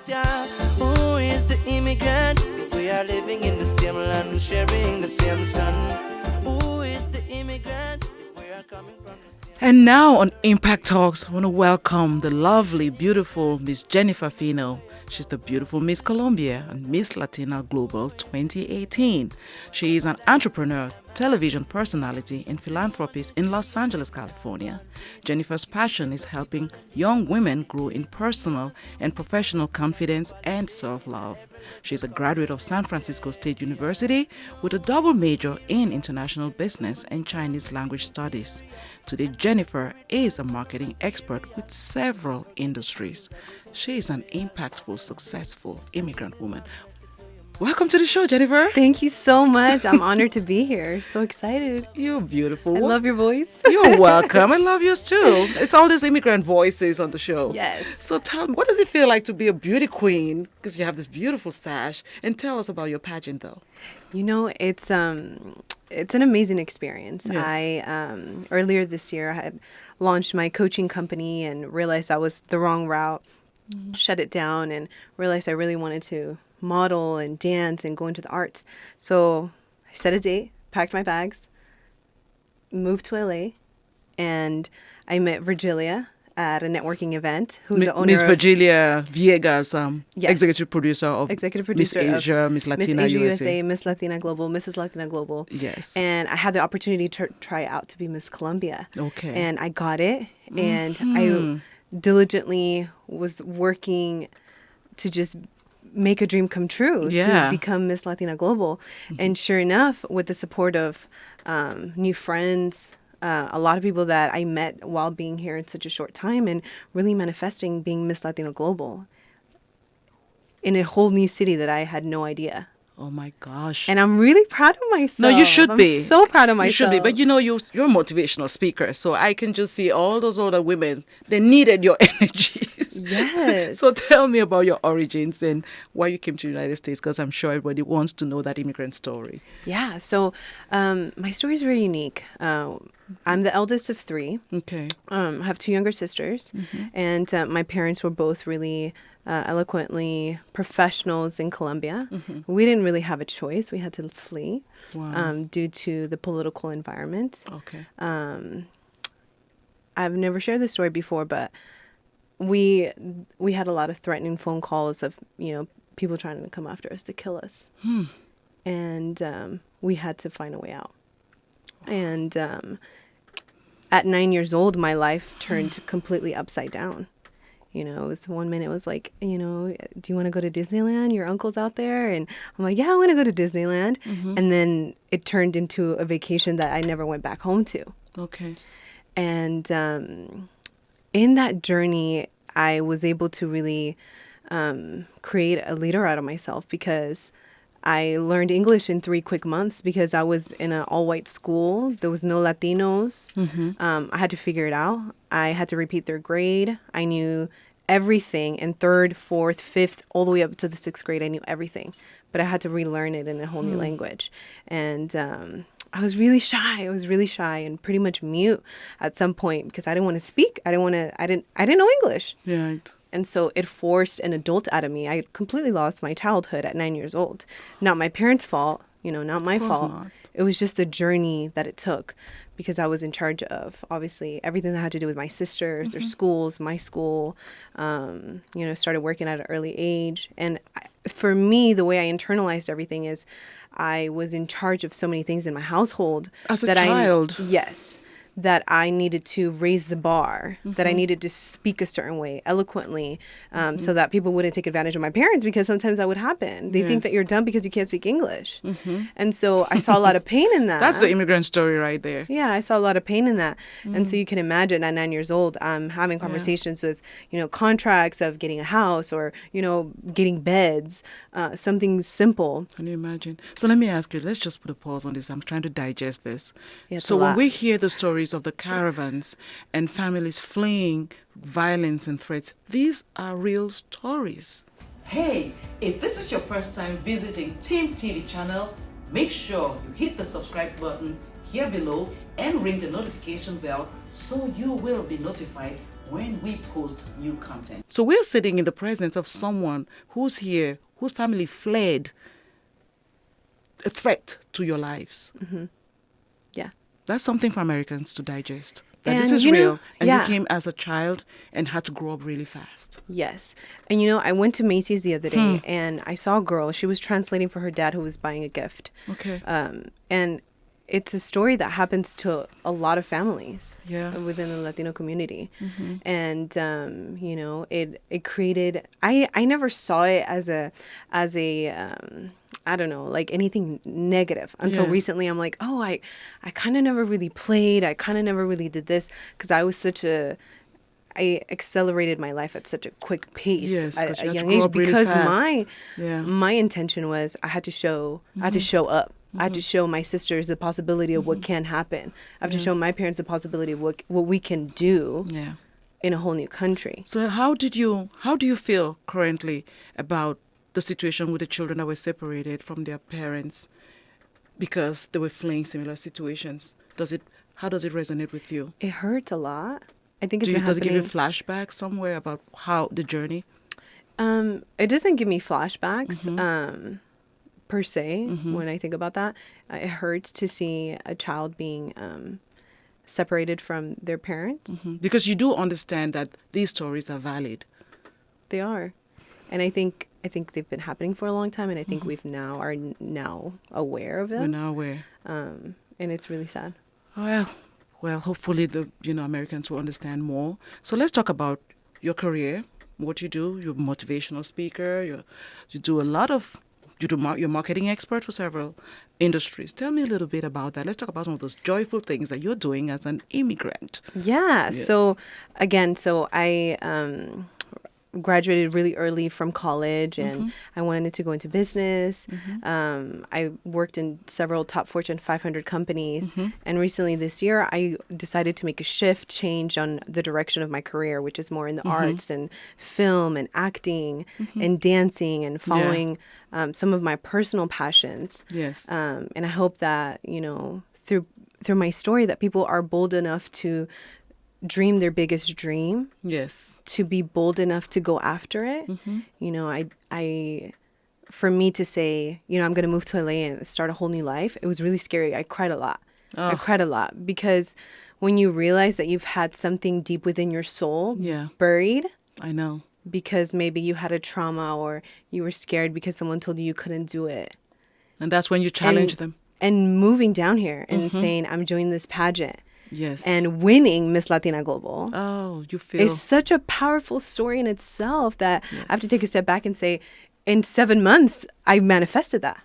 us, yeah. Who is the immigrant? If we are living in the same land, sharing the same sun. Who is the immigrant? If we are coming from the same. And now on Impact Talks, I want to welcome the lovely, beautiful Miss Jennifer Fino. She's the beautiful Miss Colombia and Miss Latina Global 2018. She is an entrepreneur, television personality, and philanthropist in Los Angeles, California. Jennifer's passion is helping young women grow in personal and professional confidence and self-love. She's a graduate of San Francisco State University with a double major in international business and Chinese language studies. Today, Jennifer is a marketing expert with several industries. She is an impactful, successful immigrant woman. Welcome to the show, Jennifer. Thank you so much. I'm honored to be here. So excited. You're beautiful. I love your voice. You're welcome. I love yours too. It's all these immigrant voices on the show. Yes. So tell me, what does it feel like to be a beauty queen? Because you have this beautiful stash. And tell us about your pageant, though. You know, it's an amazing experience. Yes. I earlier this year I had launched my coaching company and realized that was the wrong route. Shut it down and realized I really wanted to model and dance and go into the arts. So I set a date, packed my bags, moved to LA, and I met Virgilia at a networking event. Who's the owner Miss of Virgilia Villegas, Yes. executive producer of Miss Miss Asia, Miss Latina USA. Miss Latina Global, Mrs. Latina Global. Yes. And I had the opportunity to try out to be Miss Colombia. Okay. And I got it. And I diligently was working to just make a dream come true, to become Miss Latina Global. And sure enough, with the support of new friends, a lot of people that I met while being here in such a short time and really manifesting being Miss Latina Global in a whole new city that I had no idea. Oh my gosh. And I'm really proud of myself. No, you should be. I'm so proud of myself. You should be. But you know, you're a motivational speaker. So I can just see all those older women, they needed your energies. Yes. So tell me about your origins and why you came to the United States, because I'm sure everybody wants to know that immigrant story. Yeah. So my story is very unique. I'm the eldest of three. Okay. I have two younger sisters. And my parents were both really eloquently professionals in Colombia. We didn't really have a choice. We had to flee due to the political environment. Okay. I've never shared this story before, but we had a lot of threatening phone calls of, people trying to come after us to kill us. And we had to find a way out. And at 9 years old, my life turned completely upside down. It was 1 minute it was like, do you want to go to Disneyland? Your uncle's out there. And I'm like, yeah, I want to go to Disneyland. And then it turned into a vacation that I never went back home to. Okay. And in that journey, I was able to really create a leader out of myself, because I learned English in 3 quick months because I was in an all-white school. There was no Latinos. I had to figure it out. I had to repeat 3rd grade. I knew everything. In 3rd, 4th, 5th, all the way up to the 6th grade, I knew everything. But I had to relearn it in a whole new language. And I was really shy. And pretty much mute at some point because I didn't want to speak. I didn't know English. Yeah. And so it forced an adult out of me. I completely lost my childhood at 9 years old. Not my parents' fault, not my fault. Not. It was just the journey that it took, because I was in charge of, obviously, everything that had to do with my sisters, their schools, my school, started working at an early age. And for me, the way I internalized everything is I was in charge of so many things in my household. As a child? Yes. That I needed to raise the bar, that I needed to speak a certain way, eloquently, so that people wouldn't take advantage of my parents, because sometimes that would happen. They think that you're dumb because you can't speak English. And so I saw a lot of pain in that. That's the immigrant story right there. Yeah, I saw a lot of pain in that. And so you can imagine at 9 years old, I'm having conversations with, contracts of getting a house or, getting beds, something simple. Can you imagine? So let me ask you, let's just put a pause on this. I'm trying to digest this. Yeah, so when we hear the stories of the caravans and families fleeing violence and threats, these are real stories. Hey, if this is your first time visiting TIMTV channel, make sure you hit the subscribe button here below and ring the notification bell so you will be notified when we post new content. So we're sitting in the presence of someone who's here, whose family fled a threat to your lives. Yeah. That's something for Americans to digest. That And this is you know, real, and yeah. you came as a child and had to grow up really fast. Yes. And I went to Macy's the other day and I saw a girl. She was translating for her dad who was buying a gift. Okay. And it's a story that happens to a lot of families within the Latino community. And, it created, I never saw it as a I don't know, like anything negative until recently. I'm like, oh, I kind of never really played. I kind of never really did this because I accelerated my life at such a quick pace at a young age because my intention was I had to show up. I had to show my sisters the possibility of what can happen. I have to show my parents the possibility of what we can do in a whole new country. So how do you feel currently about the situation with the children that were separated from their parents because they were fleeing similar situations? How does it resonate with you? It hurts a lot. I think it's been does it give you happening. flashbacks somewhere about how the journey? It doesn't give me flashbacks per se when I think about that. It hurts to see a child being separated from their parents. Because you do understand that these stories are valid. They are. And I think they've been happening for a long time, and I think we are now aware of them. We're now aware. And it's really sad. Well, hopefully the Americans will understand more. So let's talk about your career, what you do. You're a motivational speaker. You're marketing expert for several industries. Tell me a little bit about that. Let's talk about some of those joyful things that you're doing as an immigrant. Yeah. Yes. So I graduated really early from college and I wanted to go into business. I worked in several top Fortune 500 companies. And recently this year, I decided to make a change on the direction of my career, which is more in the arts and film and acting and dancing and following some of my personal passions. Yes. And I hope that, through my story that people are bold enough to dream their biggest dream. Yes. To be bold enough to go after it. For me to say, I'm going to move to LA and start a whole new life, it was really scary. I cried a lot. I cried a lot because when you realize that you've had something deep within your soul buried. I know. Because maybe you had a trauma or you were scared because someone told you couldn't do it. And that's when you challenge them. And moving down here and saying, I'm doing this pageant. Yes. And winning Miss Latina Global. Oh, you feel. It's such a powerful story in itself that I have to take a step back and say, in 7 months, I manifested that.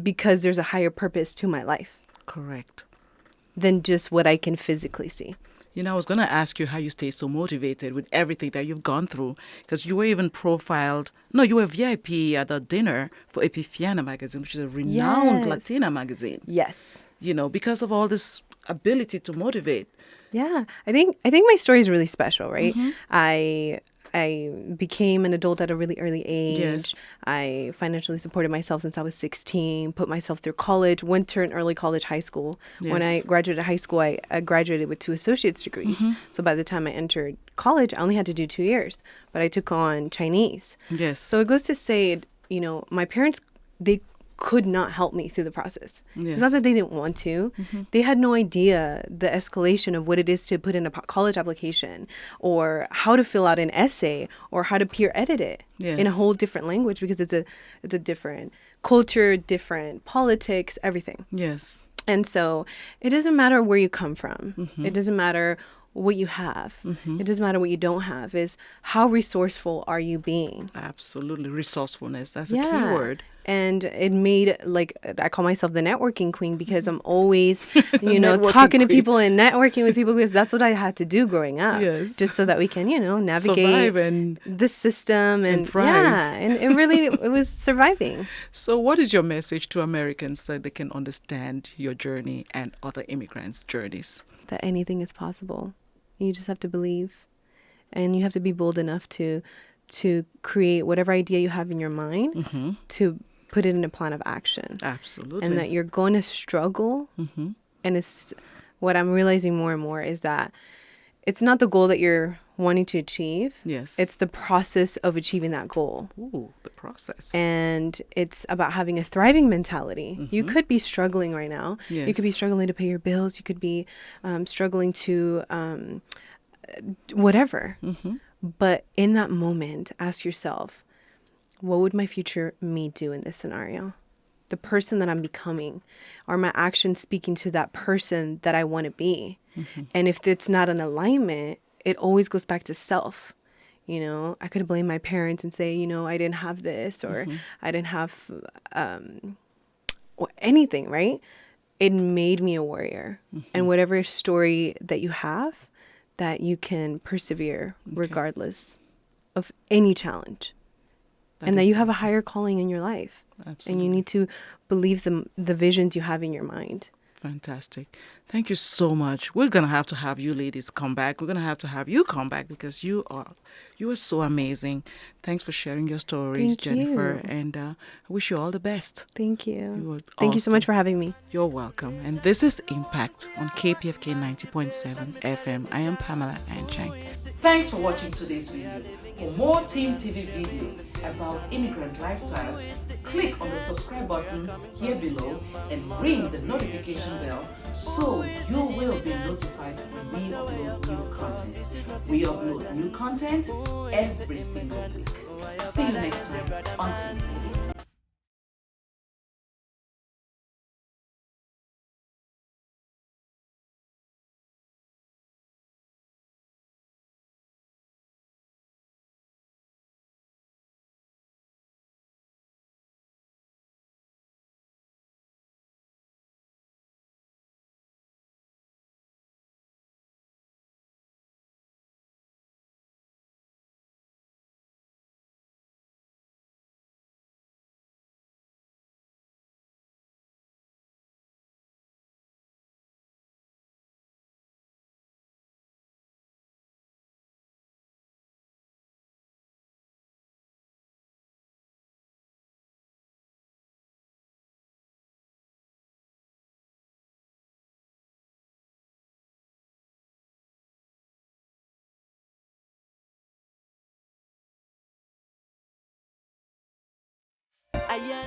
Because there's a higher purpose to my life. Correct. Than just what I can physically see. I was going to ask you how you stay so motivated with everything that you've gone through. Because you were even profiled. No, you were VIP at the dinner for Epifania magazine, which is a renowned Latina magazine. Yes. Because of all this ability to motivate. Yeah. I think my story is really special, right? I became an adult at a really early age. Yes. I financially supported myself since I was 16, put myself through college, went to an early college, high school. Yes. When I graduated high school, I graduated with 2 associate's degrees. So by the time I entered college, I only had to do 2 years, but I took on Chinese. Yes. So it goes to say, my parents, they could not help me through the process. Yes. It's not that they didn't want to. They had no idea the escalation of what it is to put in a college application or how to fill out an essay or how to peer edit it in a whole different language because it's a different culture, different politics, everything. Yes. And so it doesn't matter where you come from. It doesn't matter what you have. It doesn't matter what you don't have. Is how resourceful are you being? Absolutely. Resourcefulness. That's a key word. And it made, I call myself the networking queen because I'm always, talking to people and networking with people because that's what I had to do growing up. Yes. Just so that we can, navigate survive and the system and thrive. Yeah. And it was surviving. So what is your message to Americans so they can understand your journey and other immigrants' journeys? That anything is possible. You just have to believe. And you have to be bold enough to create whatever idea you have in your mind to put it in a plan of action. Absolutely. And that you're going to struggle. And it's what I'm realizing more and more is that it's not the goal that you're wanting to achieve. Yes. It's the process of achieving that goal. Ooh, the process. And it's about having a thriving mentality. You could be struggling right now. You could be Yes. struggling to pay your bills. You could be struggling to whatever. But in that moment, ask yourself, what would my future me do in this scenario? The person that I'm becoming, are my actions speaking to that person that I want to be? And if it's not an alignment, it always goes back to self. You know, I could blame my parents and say, you know, I didn't have this, or I didn't have or anything, right? It made me a warrior. And whatever story that you have, that you can persevere regardless of any challenge. And that is you have a awesome. higher calling in your life. Absolutely. And you need to believe the visions you have in your mind. Fantastic. Thank you so much. We're going to have you ladies come back. We're going to have you come back because you are so amazing. Thanks for sharing your story, Thank Jennifer. you. And I wish you all the best. Thank You you. were Thank you so awesome. much for having me. You're welcome. And this is Impact on KPFK 90.7 FM. I am Pamela Anchang. Thanks for watching today's video. For more TIMTV videos about immigrant lifestyles, click on the subscribe button here below and ring the notification bell so you will be notified when we upload new content. We upload new content every single week. See you next time on TIMTV. I